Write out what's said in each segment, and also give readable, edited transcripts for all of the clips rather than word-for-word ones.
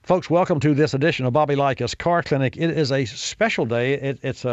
Folks, welcome to this edition of Bobby Likis Car Clinic. It is a special day. It's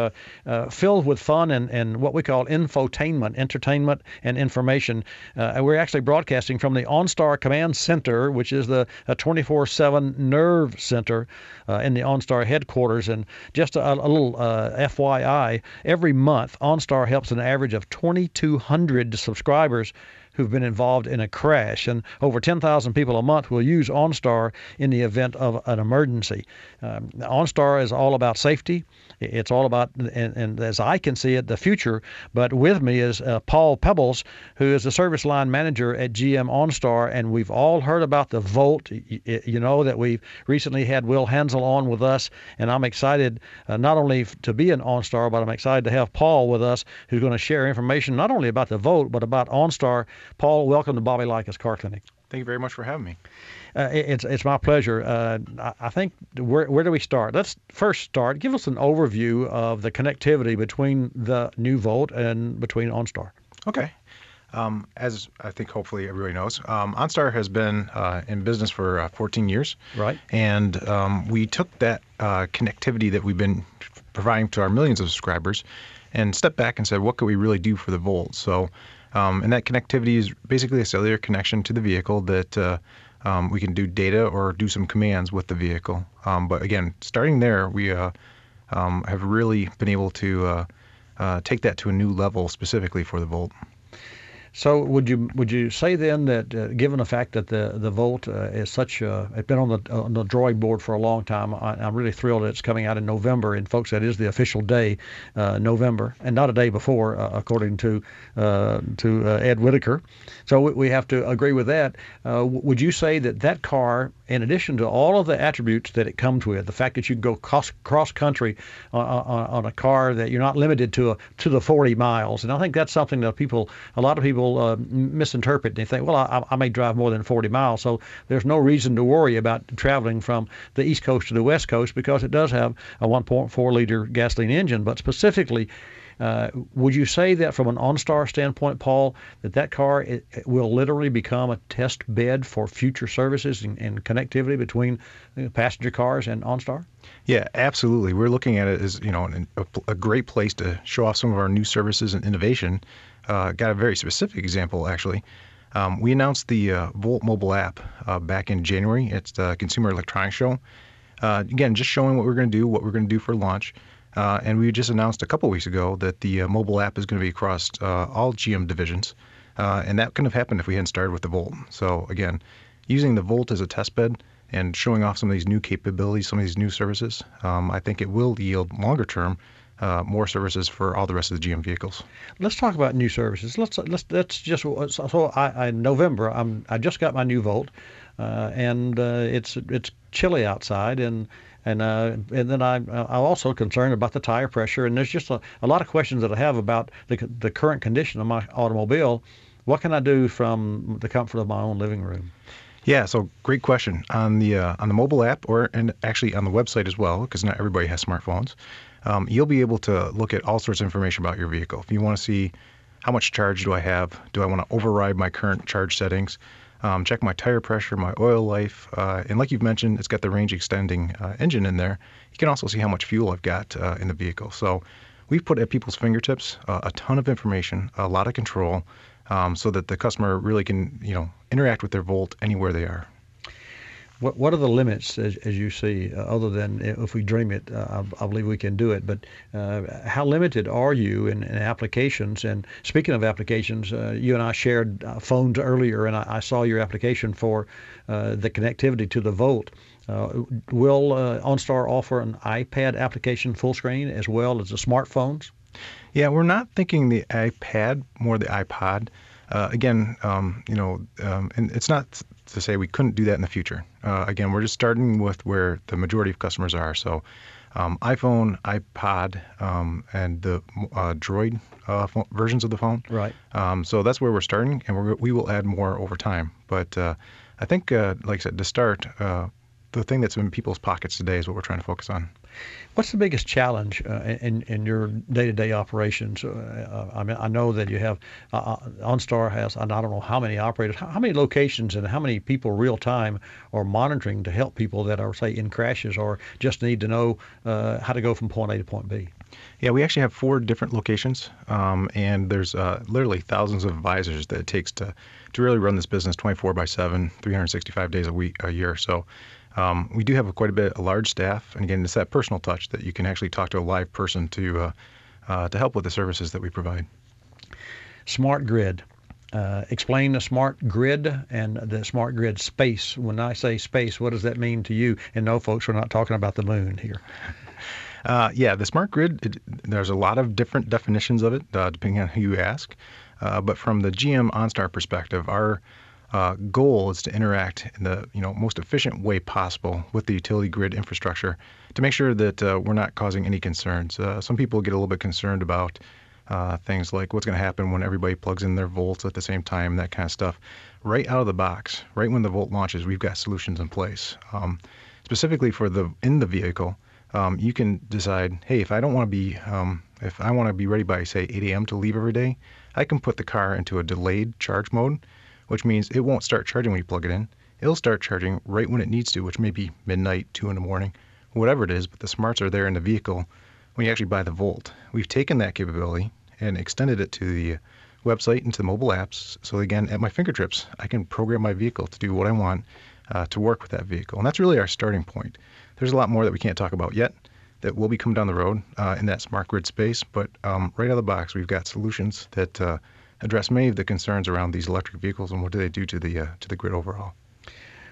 filled with fun and what we call infotainment, entertainment, and information. We're actually broadcasting from the OnStar Command Center, which is the 24/7 nerve center in the OnStar headquarters. And just a little FYI, every month, OnStar helps an average of 2,200 subscribers who've been involved in a crash, and over 10,000 people a month will use OnStar in the event of an emergency. OnStar is all about safety. It's all about, and as I can see it, the future. But with me is Paul Pebbles, who is the service line manager at GM OnStar, and we've all heard about the Volt. You know that we've recently had Will Hansel on with us, and I'm excited not only to be an OnStar, but I'm excited to have Paul with us, who's going to share information not only about the Volt, but about OnStar. Paul, welcome to Bobby Likis Car Clinic. Thank you very much for having me. It's my pleasure. I think where do we start? Let's first start. Give us an overview of the connectivity between the new Volt and between OnStar. Okay. As I think hopefully everybody knows, OnStar has been in business for 14 years. Right. And we took that connectivity that we've been providing to our millions of subscribers and stepped back and said, what could we really do for the Volt? So, and that connectivity is basically a cellular connection to the vehicle that we can do data or do some commands with the vehicle. But again, starting there, we have really been able to take that to a new level specifically for the Volt. So would you say then that given the fact that the Volt is such it's been on the drawing board for a long time, I'm really thrilled that it's coming out in November, and folks, that is the official day, November, and not a day before, according to Ed Whitaker. So we have to agree with that. Would you say that car, in addition to all of the attributes that it comes with, the fact that you can go cross country on a car, that you're not limited to the 40 miles, and I think that's something that a lot of people misinterpret. They think, well, I may drive more than 40 miles, so there's no reason to worry about traveling from the East Coast to the West Coast, because it does have a 1.4 liter gasoline engine. But specifically, would you say that from an OnStar standpoint, Paul, that car it will literally become a test bed for future services and connectivity between passenger cars and OnStar? Yeah, absolutely. We're looking at it as a great place to show off some of our new services and innovation. Got a very specific example, actually. We announced the Volt mobile app back in January. It's the Consumer Electronics Show. Again, just showing what we're going to do, what we're going to do for launch. And we just announced a couple weeks ago that the mobile app is going to be across all GM divisions. And that couldn't have happened if we hadn't started with the Volt. So again, using the Volt as a test bed and showing off some of these new capabilities, some of these new services, I think it will yield longer term more services for all the rest of the GM vehicles. Let's talk about new services. Let's just so in November I just got my new Volt, and it's chilly outside, and then I'm also concerned about the tire pressure, and there's just a lot of questions that I have about the current condition of my automobile. What can I do from the comfort of my own living room? Yeah, so great question. On the mobile app, and actually on the website as well, because not everybody has smartphones. You'll be able to look at all sorts of information about your vehicle. If you want to see how much charge do I have, do I want to override my current charge settings, check my tire pressure, my oil life, and like you've mentioned, it's got the range extending engine in there. You can also see how much fuel I've got in the vehicle. So we've put at people's fingertips a ton of information, a lot of control, so that the customer really can interact with their Volt anywhere they are. What are the limits as you see, other than if we dream it, I believe we can do it, but how limited are you in applications? And speaking of applications, you and I shared phones earlier, and I saw your application for the connectivity to the Volt. Will OnStar offer an iPad application full screen as well as the smartphones? Yeah, we're not thinking the iPad, more the iPod. And it's not to say we couldn't do that in the future. Again, we're just starting with where the majority of customers are. So iPhone, iPod, and the Droid versions of the phone. Right. So that's where we're starting, and we will add more over time. But I think, like I said, to start, the thing that's in people's pockets today is what we're trying to focus on. What's the biggest challenge in your day-to-day operations? I mean, I know that you have OnStar has, and I don't know how many operators, how many locations, and how many people real time are monitoring to help people that are, say, in crashes or just need to know how to go from point A to point B. Yeah, we actually have 4 different locations, and there's literally thousands of advisors that it takes to really run this business 24/7, 365 days a year. So we do have quite a large staff, and again, it's that personal touch that you can actually talk to a live person to help with the services that we provide. Smart grid. Explain the smart grid and the smart grid space. When I say space, what does that mean to you? And no, folks, we're not talking about the moon here. Yeah, the smart grid, there's a lot of different definitions of it, depending on who you ask. But from the GM OnStar perspective, our goal is to interact in the most efficient way possible with the utility grid infrastructure to make sure that we're not causing any concerns. Some people get a little bit concerned about things like what's going to happen when everybody plugs in their volts at the same time, that kind of stuff. Right out of the box, right when the Volt launches, we've got solutions in place. Specifically for in the vehicle, you can decide, hey, if I don't want to be, if I want to be ready by, say, 8 a.m. to leave every day, I can put the car into a delayed charge mode, which means it won't start charging when you plug it in. It'll start charging right when it needs to, which may be midnight, 2 in the morning, whatever it is, but the smarts are there in the vehicle when you actually buy the Volt. We've taken that capability and extended it to the website and to the mobile apps. So again, at my fingertips, I can program my vehicle to do what I want to work with that vehicle. And that's really our starting point. There's a lot more that we can't talk about yet that will be coming down the road in that smart grid space. But right out of the box, we've got solutions that address many of the concerns around these electric vehicles and what do they do to the grid overall.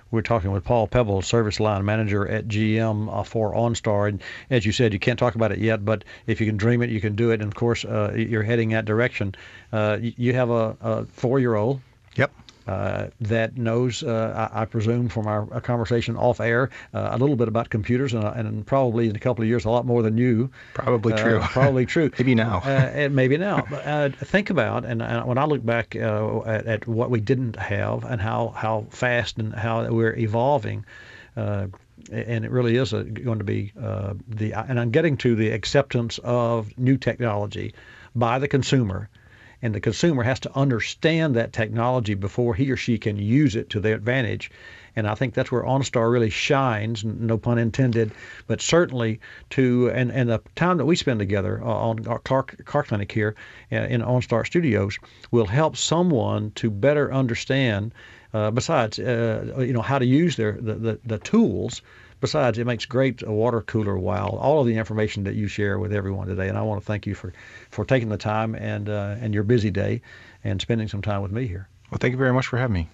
We're talking with Paul Pebbles, Service Line Manager at GM for OnStar. And as you said, you can't talk about it yet, but if you can dream it, you can do it. And of course, you're heading that direction. You have a 4-year-old. Yep. That knows, I presume from our conversation off air, a little bit about computers and probably in a couple of years a lot more than you. Probably true. Probably true. Maybe now. And maybe now. But think about, and when I look back at what we didn't have and how fast and how we're evolving, and it really is going to be and I'm getting to the acceptance of new technology by the consumer. And the consumer has to understand that technology before he or she can use it to their advantage. And I think that's where OnStar really shines, no pun intended, but certainly and the time that we spend together on our car clinic here in OnStar Studios will help someone to better understand, besides, how to use the tools. Besides, it makes great water cooler wow. All of the information that you share with everyone today, and I want to thank you for taking the time and your busy day and spending some time with me here. Well, thank you very much for having me.